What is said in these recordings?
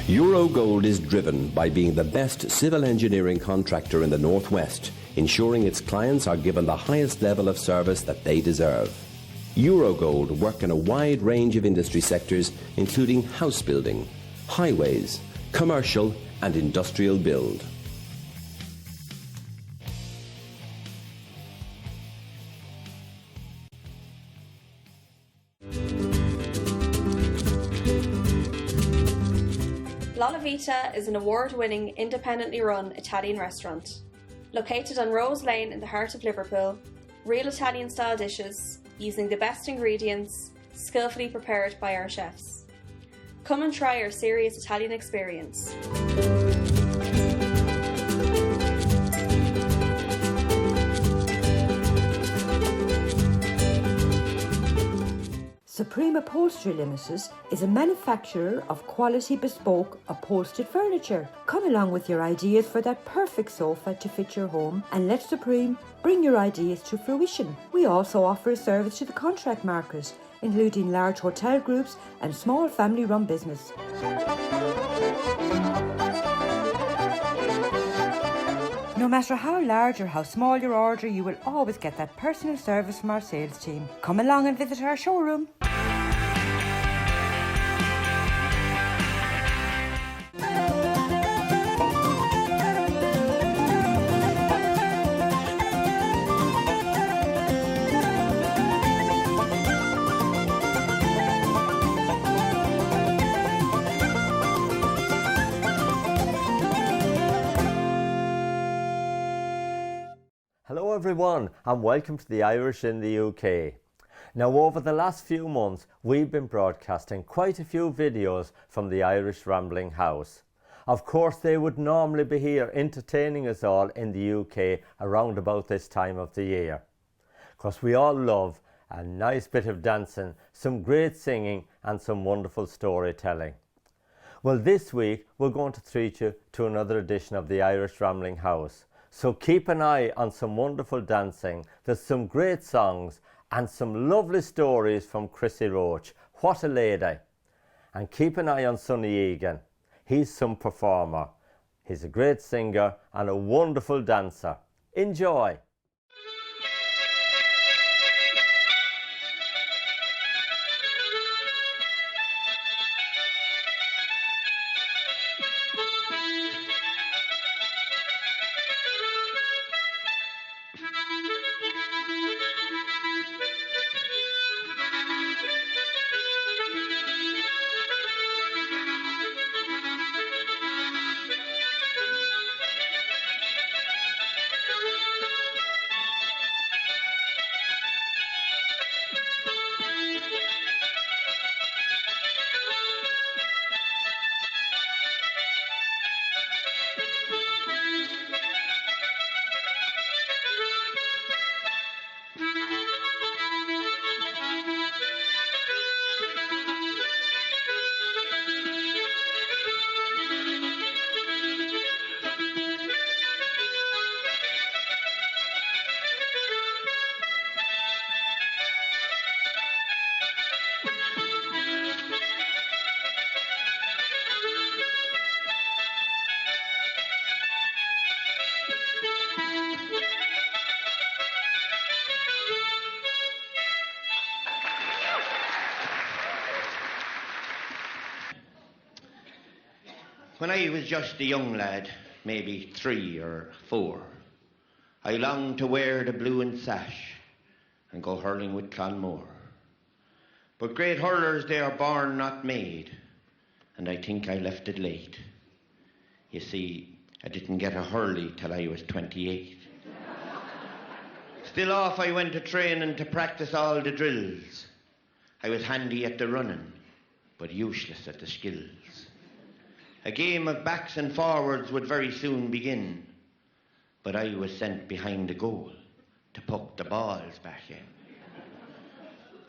Eurogold is driven by being the best civil engineering contractor in the Northwest, ensuring its clients are given the highest level of service that they deserve. Eurogold work in a wide range of industry sectors, including house building, highways, commercial and industrial build. La Vita is an award-winning, independently run Italian restaurant. Located on Rose Lane in the heart of Liverpool, real Italian-style dishes, using the best ingredients, skillfully prepared by our chefs. Come and try our serious Italian experience. Supreme Upholstery Limited is a manufacturer of quality bespoke upholstered furniture. Come along with your ideas for that perfect sofa to fit your home and let Supreme bring your ideas to fruition. We also offer a service to the contract market, including large hotel groups and small family-run business. No matter how large or how small your order, you will always get that personal service from our sales team. Come along and visit our showroom. Hello everyone and welcome to the Irish in the UK. Now over the last few months we've been broadcasting quite a few videos from the Irish Rambling House. Of course they would normally be here entertaining us all in the UK around about this time of the year. Because we all love a nice bit of dancing, some great singing and some wonderful storytelling. Well, this week we're going to treat you to another edition of the Irish Rambling House. So keep an eye on some wonderful dancing, there's some great songs and some lovely stories from Chrissy Roach. What a lady. And keep an eye on Sonny Egan. He's some performer. He's a great singer and a wonderful dancer. Enjoy. When I was just a young lad, maybe 3 or 4, I longed to wear the blue and sash and go hurling with Clonmore. But great hurlers they are born, not made, and I think I left it late. You see, I didn't get a hurley till I was 28. Still off I went to training to practice all the drills. I was handy at the running, but useless at the skills. A game of backs and forwards would very soon begin, but I was sent behind the goal to poke the balls back in.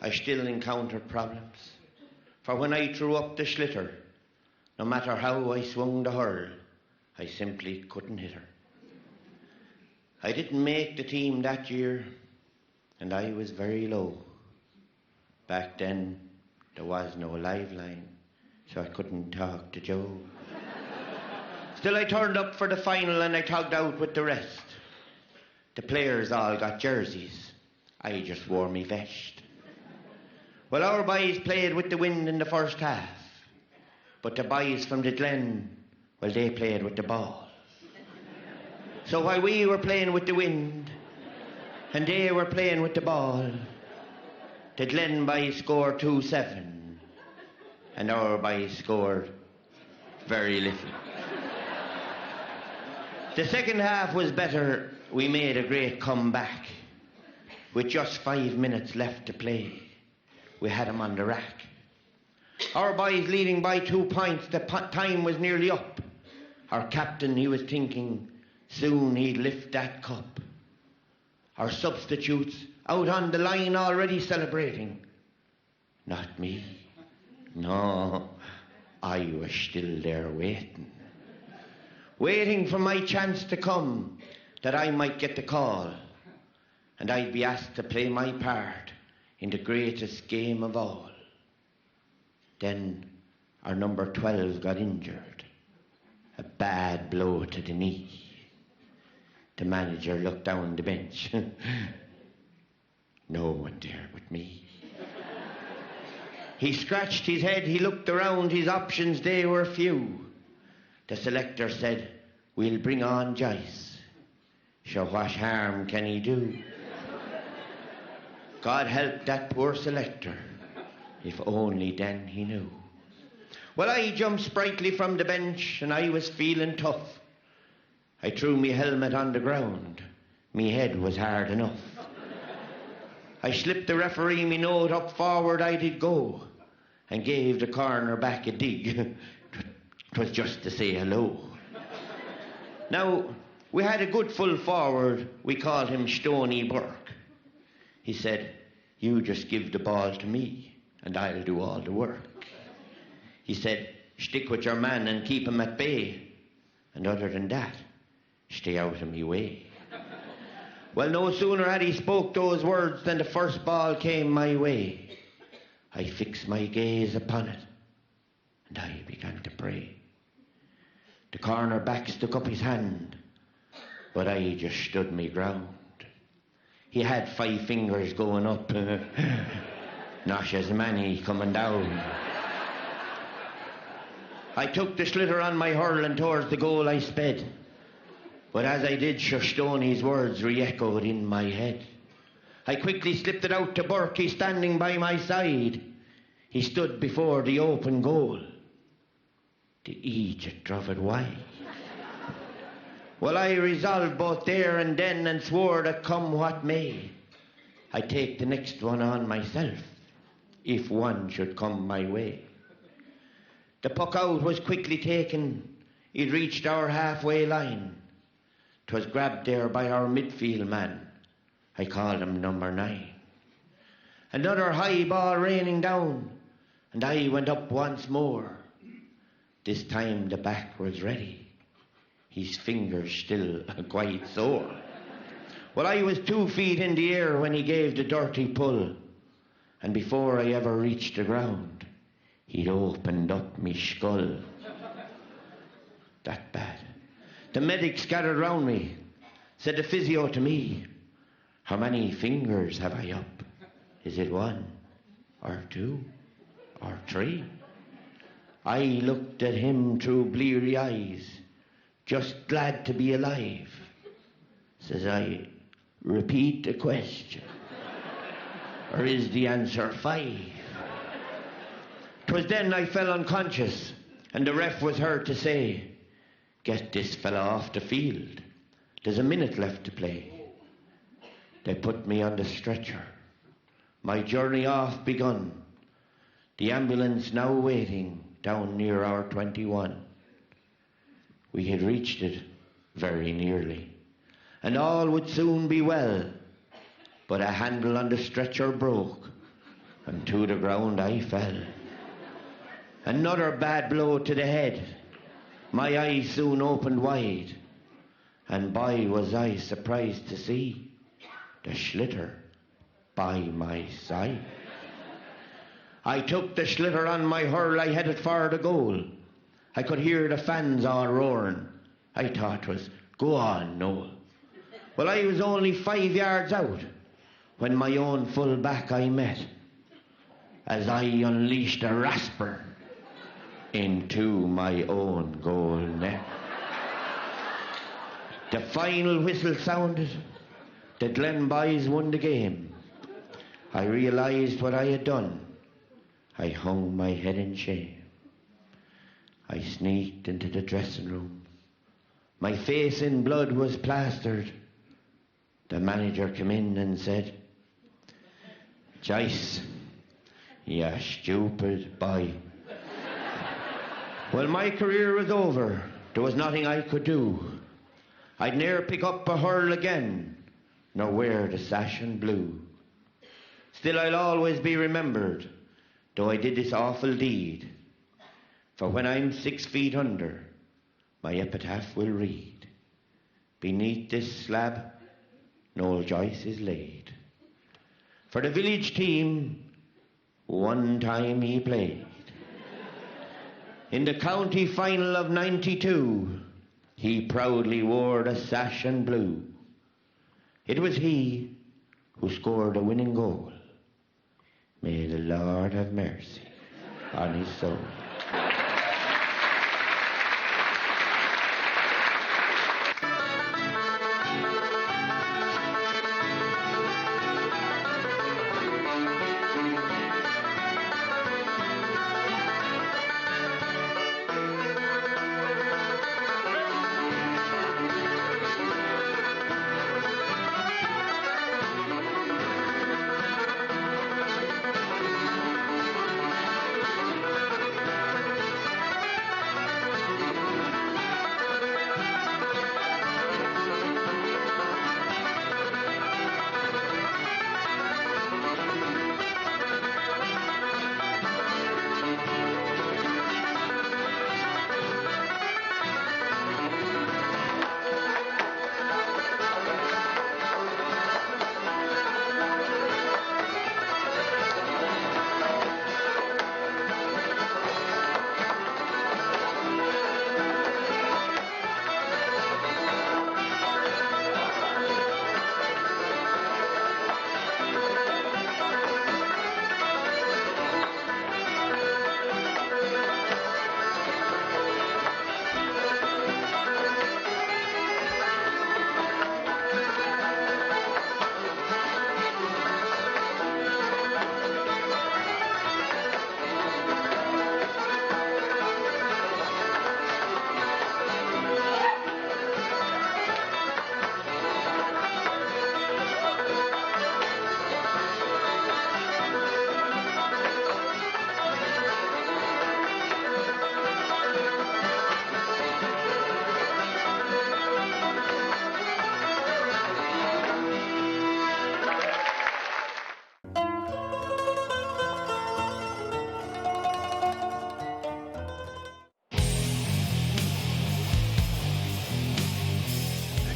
I still encountered problems, for when I threw up the schlitter, no matter how I swung the hurl, I simply couldn't hit her. I didn't make the team that year, and I was very low. Back then, there was no live line. so I couldn't talk to Joe. Still, I turned up for the final and I tugged out with the rest. The players all got jerseys. I just wore me vest. Well, our boys played with the wind in the first half, but the boys from the Glen, well, they played with the ball. So while we were playing with the wind and they were playing with the ball, the Glen boys scored 2-7 and our boys scored very little. The second half was better. We made a great comeback. With just 5 minutes left to play, we had them on the rack. Our boys leading by 2 points. The time was nearly up. Our captain, he was thinking soon he'd lift that cup. Our substitutes out on the line already celebrating. Not me. No, I was still there waiting for my chance to come, that I might get the call and I'd be asked to play my part in the greatest game of all. Then our number 12 got injured, a bad blow to the knee. The manager looked down the bench. No one there but me. He scratched his head, he looked around, his options, they were few. The selector said, we'll bring on Joyce. Sure, what harm can he do? God help that poor selector, if only then he knew. Well, I jumped sprightly from the bench and I was feeling tough. I threw me helmet on the ground, me head was hard enough. I slipped the referee me note, up forward I did go, and gave the corner back a dig. 'Twas just to say hello. Now, we had a good full forward, we called him Stony Burke. He said, you just give the ball to me and I'll do all the work. He said, stick with your man and keep him at bay, and other than that, stay out of me way. Well, no sooner had he spoke those words than the first ball came my way. I fixed my gaze upon it and I began to pray. The cornerback stuck up his hand, but I just stood me ground. He had 5 fingers going up, not as many coming down. I took the sliotar on my hurl and towards the goal I sped, but as I did, Sir Stoney's words re-echoed in my head. I quickly slipped it out to Burke, he standing by my side. He stood before the open goal. The Egypt drove it wide. Well, I resolved both there and then and swore that come what may, I'd take the next one on myself, if one should come my way. The puck out was quickly taken. It reached our halfway line. 'Twas grabbed there by our midfield man. I called him number 9. Another high ball raining down, and I went up once more. This time the back was ready, his fingers still quite sore. Well, I was 2 feet in the air when he gave the dirty pull, and before I ever reached the ground, he'd opened up me skull. That bad. The medics gathered round me, said the physio to me, how many fingers have I up? Is it 1 or 2 or 3? I looked at him through bleary eyes, just glad to be alive. Says I, repeat the question, or is the answer 5? 'Twas then I fell unconscious, and the ref was heard to say, get this fella off the field. There's a minute left to play. They put me on the stretcher. My journey off begun. The ambulance now waiting down near our 21. We had reached it very nearly, and all would soon be well, but a handle on the stretcher broke, and to the ground I fell. Another bad blow to the head. My eyes soon opened wide, and boy was I surprised to see the sliotar by my side. I took the sliotar on my hurl, I headed for the goal. I could hear the fans all roaring. I thought 'twas, go on, Noel. Well, I was only 5 yards out when my own full back I met, as I unleashed a rasper into my own goal net. The final whistle sounded. The Glen boys won the game. I realised what I had done. I hung my head in shame. I sneaked into the dressing room. My face in blood was plastered. The manager came in and said, "Joyce, you stupid boy." Well, my career was over. There was nothing I could do. I'd ne'er pick up a hurl again, nor wear the sash and blue. Still, I'll always be remembered, though I did this awful deed. For when I'm 6 feet under, my epitaph will read, "Beneath this slab, Noel Joyce is laid." For the village team, one time he played. In the county final of '92, he proudly wore the sash and blue. It was he who scored the winning goal. May the Lord have mercy on his soul.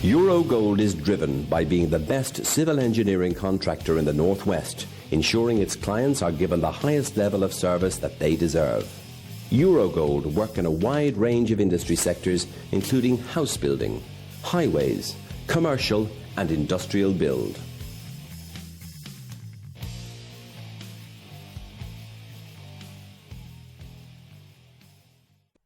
Eurogold is driven by being the best civil engineering contractor in the Northwest, ensuring its clients are given the highest level of service that they deserve. Eurogold work in a wide range of industry sectors, including house building, highways, commercial and industrial build.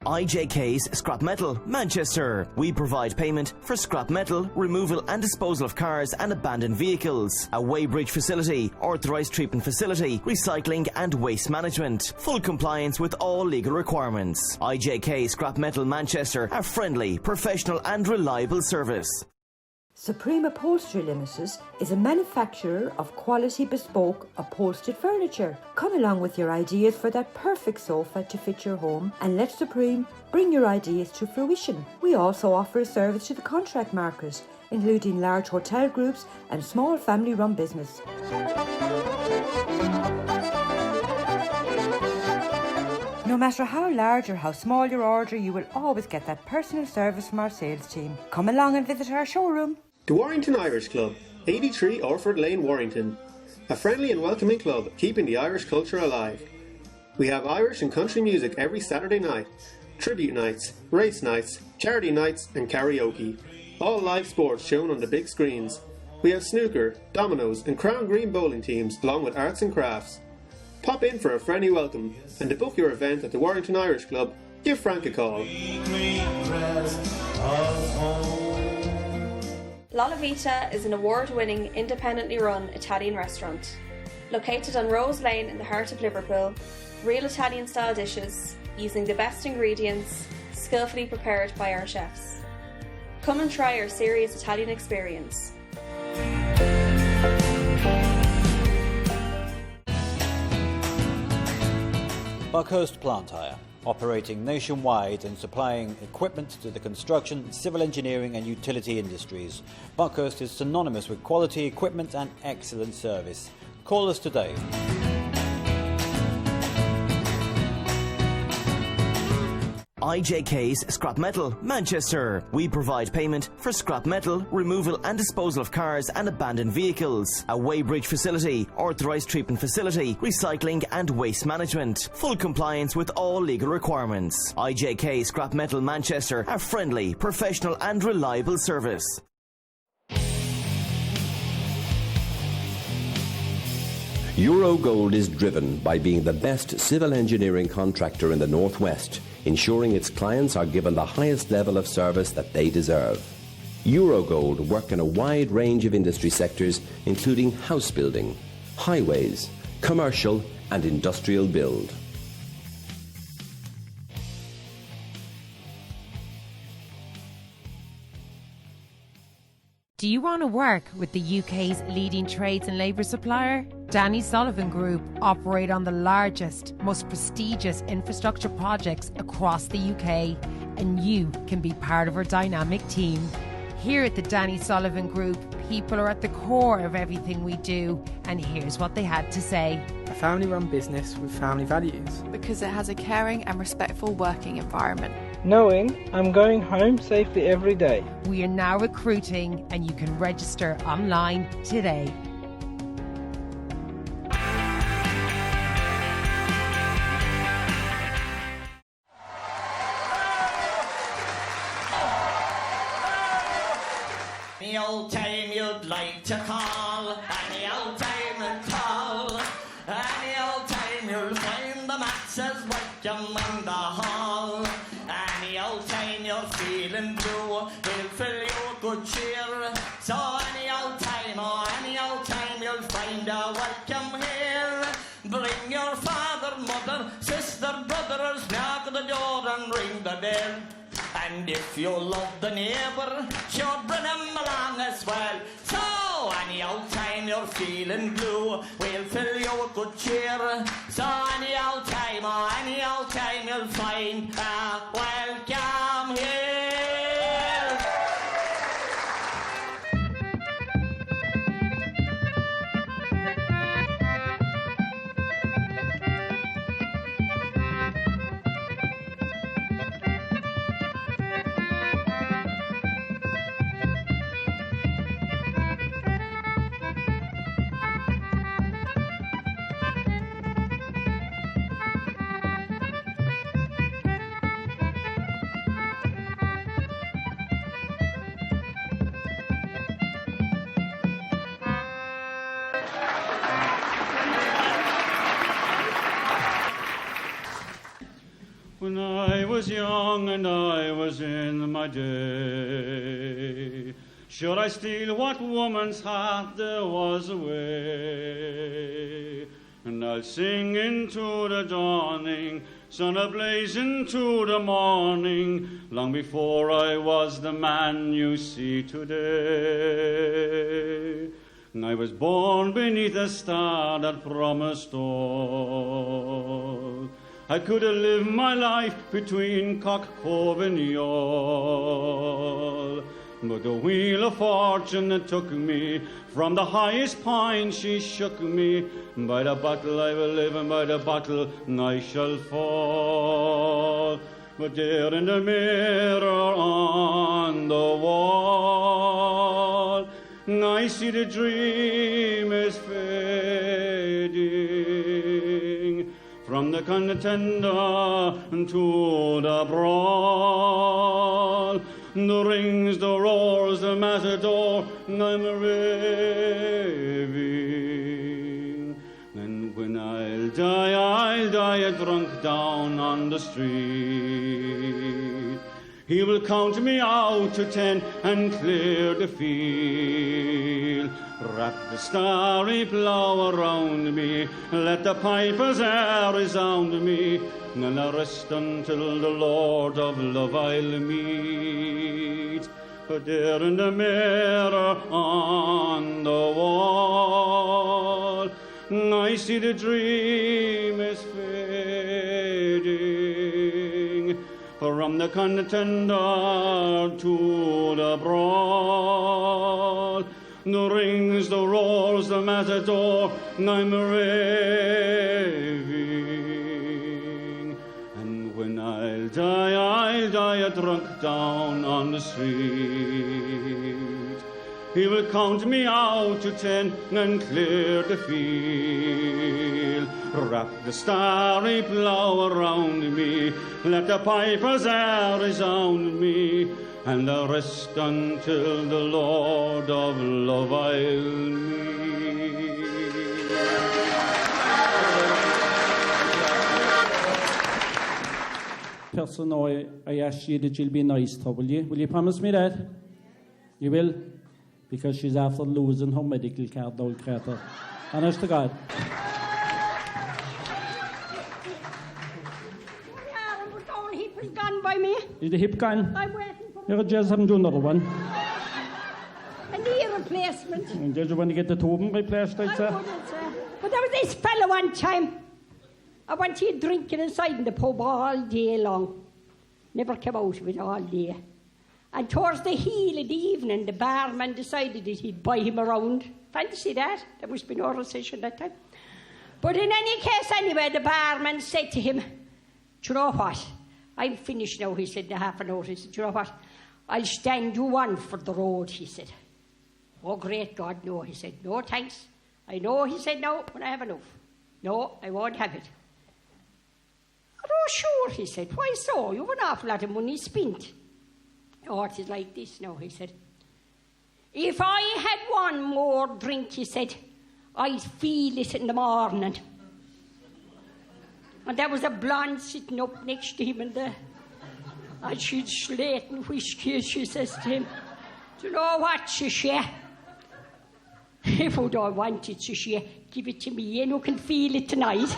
IJK's Scrap Metal, Manchester. We provide payment for scrap metal, removal and disposal of cars and abandoned vehicles. A weighbridge facility, authorised treatment facility, recycling and waste management. Full compliance with all legal requirements. IJK Scrap Metal, Manchester. A friendly, professional and reliable service. Supreme Upholstery Limited is a manufacturer of quality bespoke upholstered furniture. Come along with your ideas for that perfect sofa to fit your home and let Supreme bring your ideas to fruition. We also offer a service to the contract market, including large hotel groups and small family-run business. No matter how large or how small your order, you will always get that personal service from our sales team. Come along and visit our showroom. The Warrington Irish Club, 83 Orford Lane, Warrington. A friendly and welcoming club keeping the Irish culture alive. We have Irish and country music every Saturday night, tribute nights, race nights, charity nights and karaoke. All live sports shown on the big screens. We have snooker, dominoes and Crown Green bowling teams along with arts and crafts. Pop in for a friendly welcome and to book your event at the Warrington Irish Club, give Frank a call. La Vita is an award-winning, independently run Italian restaurant. Located on Rose Lane in the heart of Liverpool, real Italian-style dishes, using the best ingredients, skillfully prepared by our chefs. Come and try our serious Italian experience. Buckhurst Plant Hire, operating nationwide and supplying equipment to the construction, civil engineering and utility industries. Buckhurst is synonymous with quality equipment and excellent service. Call us today. IJK's Scrap Metal, Manchester. We provide payment for scrap metal, removal and disposal of cars and abandoned vehicles. A weighbridge facility, authorised treatment facility, recycling and waste management. Full compliance with all legal requirements. IJK Scrap Metal Manchester, a friendly, professional and reliable service. Eurogold is driven by being the best civil engineering contractor in the Northwest, ensuring its clients are given the highest level of service that they deserve. Eurogold work in a wide range of industry sectors, including house building, highways, commercial and industrial build. Do you want to work with the UK's leading trades and labour supplier? Danny Sullivan Group operate on the largest, most prestigious infrastructure projects across the UK, and you can be part of our dynamic team. Here at the Danny Sullivan Group, people are at the core of everything we do, and here's what they had to say. A family-run business with family values. Because it has a caring and respectful working environment. Knowing I'm going home safely every day. We are now recruiting, and you can register online today. Any old time you'd like to call, any old time at all, any old time you'll find the masses welcome in the hall. Any old time you're feeling blue, we'll fill you good cheer. So any old time, or any old time you'll find a welcome here. Bring your father, mother, sister, brothers, knock at the door and ring the bell. And if you love the neighbour, sure bring him along as well. So any old time you're feeling blue, we'll fill you with good cheer. So any old time, or any old time you'll find a welcome here. When I was young and I was in my day, should I steal what woman's heart there was away? And I'll sing into the dawning, sun ablaze into the morning, long before I was the man you see today. I was born beneath a star that promised all. I could have lived my life between Cock Cove and Youghal, but the wheel of fortune that took me from the highest point, she shook me. By the battle I will live, and by the battle I shall fall. But there in the mirror on the wall, I see the dream is fading. From from the contender to the brawl. The rings, the roars, the matador, I'm raving. And when I'll die a drunk down on the street. He will count me out to 10 and clear the field. Wrap the starry plough around me, let the piper's air resound me, and I'll rest until the Lord of Love I'll meet. But there in the mirror on the wall, I see the dream is fading, from the contender to the brawl. The rings, the roars, the matador, I'm raving. And when I'll die a drunk down on the street. He will count me out to 10 and clear the field. Wrap the starry plough around me, let the piper's air resound me, and I'll rest until the Lord of Love I'll meet. Person, I asked you that you'll be nice to her, will you? Will you promise me that? You will? Because she's after losing her medical card, the old creator. Honest to God. The hip has gone by me. Is the hip gone? I'm waiting for You're just having to do another one. a knee replacement. And did you want to get the tubing replaced, I'd say? I wouldn't say. But there was this fella one time. I went to drinking inside in the pub all day long. Never came out of it all day. And towards the heel of the evening, the barman decided that he'd buy him around. Fancy that? There must be no recession that time. But in any case, anyway, the barman said to him, "Do you know what? I'm finished now," he said, in half an hour. He said, "Do you know what? I'll stand you one for the road," he said. "Oh, great God, no," he said. "No, thanks. I know," he said, "now, when I have enough. No, I won't have it." "Oh, sure," he said. "Why so? You've an awful lot of money spent." "Oh, it is like this now," he said. "If I had one more drink," he said, "I'd feel it in the morning." And there was a blonde sitting up next to him, and she'd slatin whiskey, and she says to him, "Do you know what, she? If you don't want it, she, give it to me, and you can feel it tonight."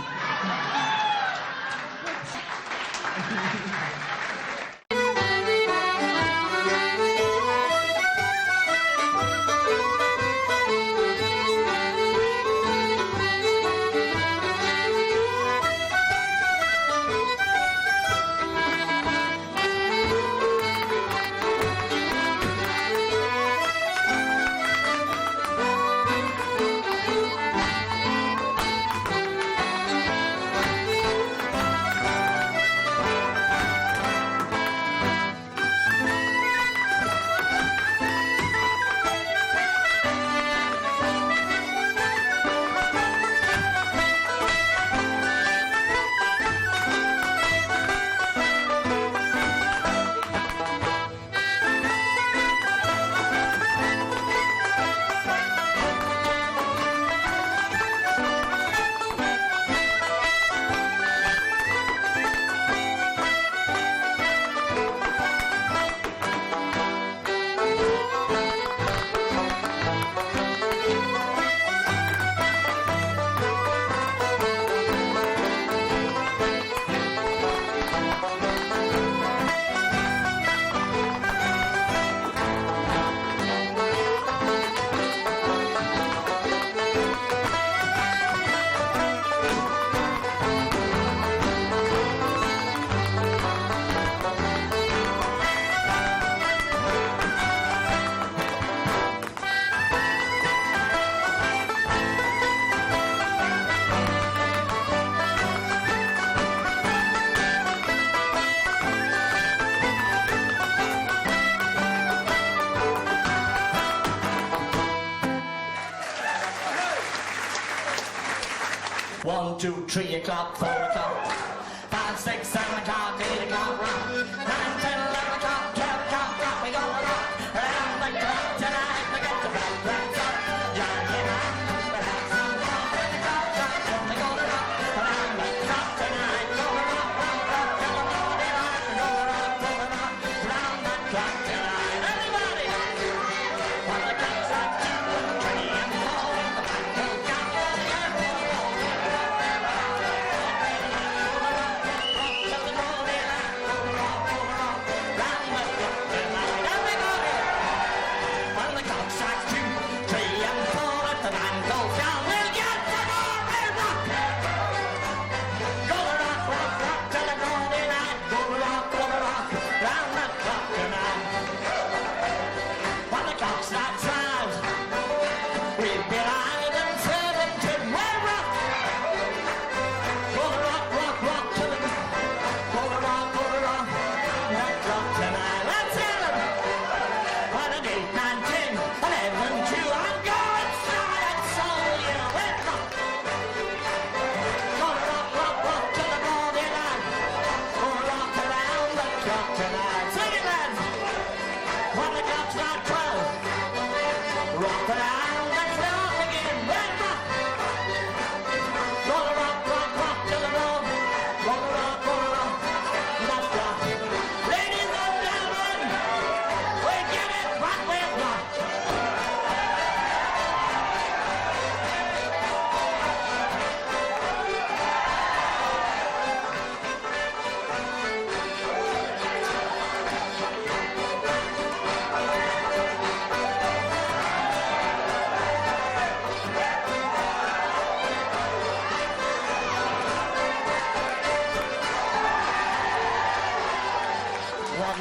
One, 2, 3 o'clock, 4 o'clock.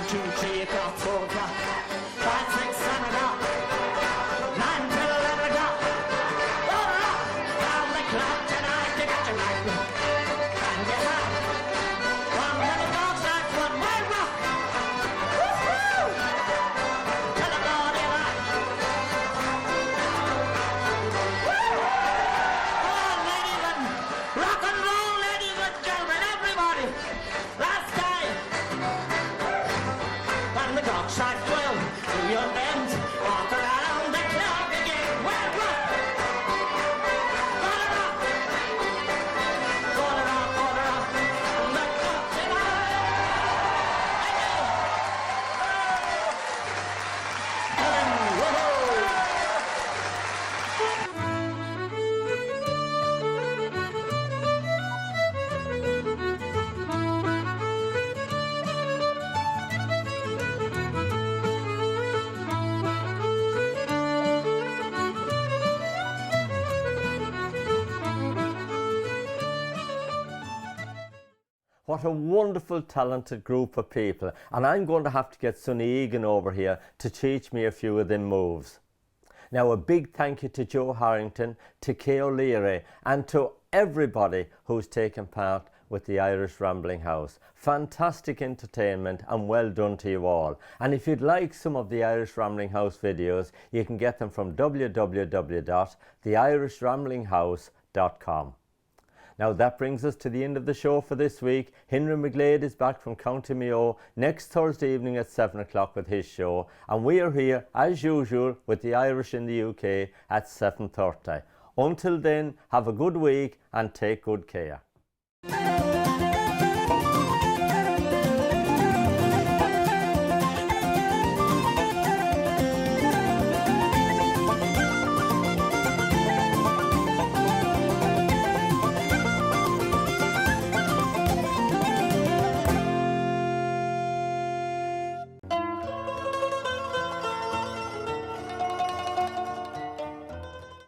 2, 3 o'clock, 4 o'clock, 5, 6, 7 o'clock, 9 till 11 o'clock. Roll it up round the clock tonight to get your night and get out. One till the dog starts one way rock. Woo-hoo! Till the morning light. Woo! Oh, ladies and rock and roll, ladies and gentlemen, everybody. Last time. When the clock strikes 12, do your bends, walk around the clock again. Well, rock! Gonna rock! Gonna rock, gonna rock, the clock tonight. What a wonderful, talented group of people. And I'm going to have to get Sonny Egan over here to teach me a few of them moves. Now, a big thank you to Joe Harrington, to Kay O'Leary, and to everybody who's taken part with the Irish Rambling House. Fantastic entertainment and well done to you all. And if you'd like some of the Irish Rambling House videos, you can get them from www.theirishramblinghouse.com. Now that brings us to the end of the show for this week. Henry McGlade is back from County Mayo next Thursday evening at 7 o'clock with his show. And we are here, as usual, with the Irish in the UK at 7:30. Until then, have a good week and take good care.